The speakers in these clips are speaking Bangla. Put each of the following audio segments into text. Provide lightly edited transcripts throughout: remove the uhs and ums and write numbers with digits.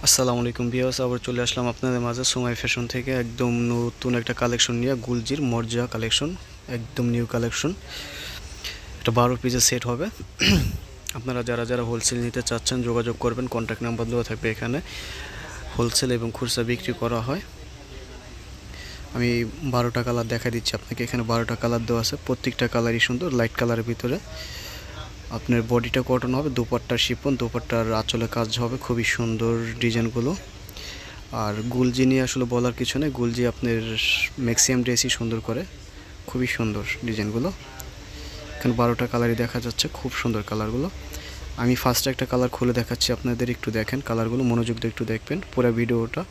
আসসালামু আলাইকুম ভিউয়ার্স, আবার চলে আসলাম আপনাদের মাঝে সময় ফ্যাশন থেকে একদম নতুন একটা কালেকশন নিয়ে। গুলজির মর্জা কালেকশন, একদম নিউ কালেকশন। এটা 12 পিসের সেট হবে। আপনারা যারা যারা হোলসেল নিতে চাচ্ছেন যোগাযোগ করবেন, কন্ট্যাক্ট নাম্বার দেওয়া থাকবে এখানে। হোলসেল এবং খুচরা বিক্রি করা হয়। আমি 12টা কালার দেখা দিচ্ছি আপনাকে। এখানে 12টা কালার দেওয়া আছে, প্রত্যেকটা কালারই সুন্দর, লাইট কালারের ভিতরে। আপনার বডিটা কটন হবে, দুপাট্টার শিপন, দুপাট্টার আঁচলে কাজ হবে, খুবই সুন্দর ডিজাইনগুলো। আর গুলজি নিয়ে আসলে বলার কিছু নেই, গুলজি আপনার ম্যাক্সিমাম ড্রেসই সুন্দর করে, খুবই সুন্দর ডিজাইনগুলো। এখানে 12টা কালারই দেখা যাচ্ছে, খুব সুন্দর কালারগুলো। আমি ফার্স্টে একটা কালার খুলে দেখাচ্ছি আপনাদের, একটু দেখেন কালারগুলো, মনোযোগ দিয়ে একটু দেখবেন পুরো ভিডিওটা।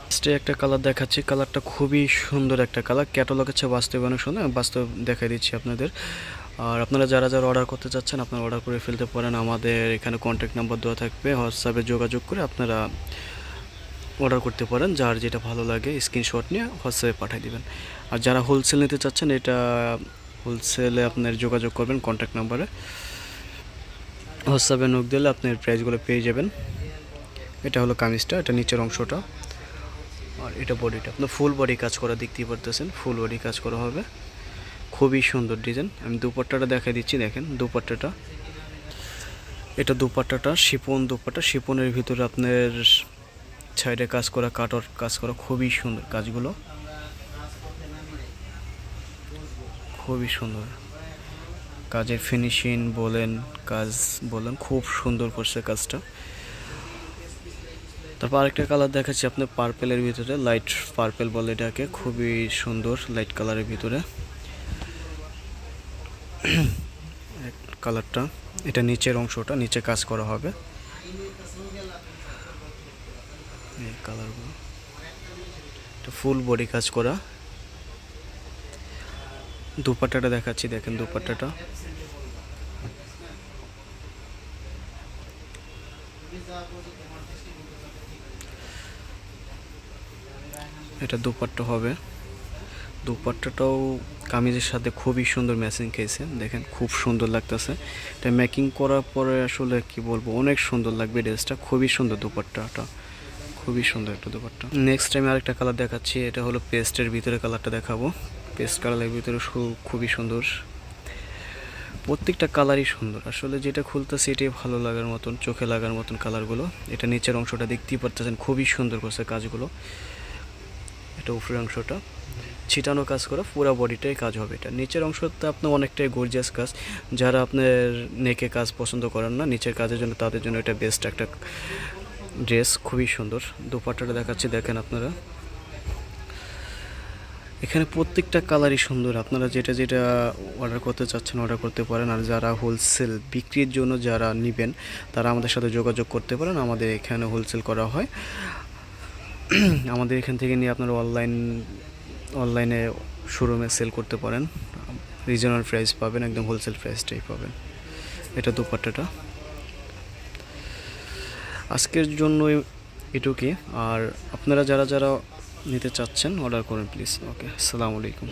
ফার্স্টে একটা কালার দেখাচ্ছি, কালারটা খুবই সুন্দর একটা কালার, ক্যাটালগের চেয়ে বাস্তবে অনেক সুন্দর, আমি বাস্তব দেখাই দিচ্ছি আপনাদের। আর আপনারা যারা যারা অর্ডার করতে চাচ্ছেন আপনারা অর্ডার করে ফেলতে পারেন। আমাদের এখানে কন্ট্যাক্ট নাম্বার দেওয়া থাকবে, হোয়াটসঅ্যাপে যোগাযোগ করে আপনারা অর্ডার করতে পারেন। যার যেটা ভালো লাগে স্ক্রিনশট নিয়ে হোয়াটসঅ্যাপে পাঠিয়ে দিবেন। আর যারা হোলসেল নিতে চাচ্ছেন, এটা হোলসেলে আপনার যোগাযোগ করবেন কন্ট্যাক্ট নাম্বারে, হোয়াটসঅ্যাপে নক দিলে আপনার প্রাইসগুলো পেয়ে যাবেন। এটা হলো কামিজটা, এটা নিচের অংশটা, আর এটা বডিটা। আপনার ফুল বডি কাজ করা দেখতেই পারতেছেন, ফুল বডি কাজ করা হবে, খুবই সুন্দর ডিজাইন। আমি দুপাট্টাটা দেখাই দিচ্ছি, দেখেন দুপাট্টাটা। এটা দুপাট্টাটা শিপন দুপাট্টা, শিপনের ভিতরে আপনার সাইডে কাজ করা, কাটর কাজ করা, খুবই সুন্দর কাজগুলো, খুবই সুন্দর কাজের ফিনিশিং বলেন, কাজ বলেন, খুব সুন্দর করছে কাজটা। তারপর আরেকটা কালার দেখাচ্ছি আপনার পার্পেলের ভিতরে, লাইট পার্পেল বলে এটাকে, খুবই সুন্দর লাইট কালারের ভিতরে কালারটা। এটা নিচের অংশটা, নিচে কাজ করা হবে এই কালারগুলো। এটা ফুল বডি কাজ করা। দুপাট্টাটা দেখাচ্ছি, দেখেন দুপাট্টাটা, এটা দুপাট্টা হবে। দুপাট্টাটাও কামিজের সাথে খুবই সুন্দর ম্যাচিং খেয়েছে, দেখেন খুব সুন্দর লাগতেছে। এটা মেকিং করার পরে আসলে কি বলবো, অনেক সুন্দর লাগবে ড্রেসটা, খুবই সুন্দর দুপাট্টাটা, খুবই সুন্দর একটা দুপাট্টা। নেক্সট টাইম আরেকটা কালার দেখাচ্ছি, এটা হলো পেস্টের ভিতরে কালারটা দেখাবো। পেস্ট কালারের ভিতরে খুবই সুন্দর, প্রত্যেকটা কালারই সুন্দর। আসলে যেটা খুলতেছে এটাই ভালো লাগার মতন, চোখে লাগার মতন কালারগুলো। এটা নিচের অংশটা দেখতেই পারতেছেন, খুবই সুন্দর করছে কাজগুলো। এটা উপরের অংশটা ছিটানো কাজ করা, পুরো বডিটাই কাজ হবে। এটা নিচের অংশটা আপনার অনেকটাই গর্জিয়াস কাজ, যারা আপনার নেকে কাজ পছন্দ করেন না নিচের কাজের জন্য, তাদের জন্য এটা বেস্ট একটা ড্রেস, খুবই সুন্দর। দুপাট্টাটা দেখাচ্ছি, দেখেন আপনারা, এখানে প্রত্যেকটা কালারই সুন্দর। আপনারা যেটা যেটা অর্ডার করতে চাচ্ছেন অর্ডার করতে পারেন। আর যারা হোলসেল বিক্রির জন্য যারা নেবেন তারা আমাদের সাথে যোগাযোগ করতে পারেন, আমাদের এখানে হোলসেল করা হয়। আমাদের এখান থেকে নিয়ে আপনারা অনলাইনে শোরুমে সেল করতে পারেন, রিজনাল প্রাইস পাবেন, একদম হোলসেল প্রাইসটাই পাবেন। এটা দুপাট্টাটা। আজকের জন্য এটুকুই। আর আপনারা যারা যারা নিতে চাচ্ছেন অর্ডার করুন প্লিজ। ওকে, আসসালামু আলাইকুম।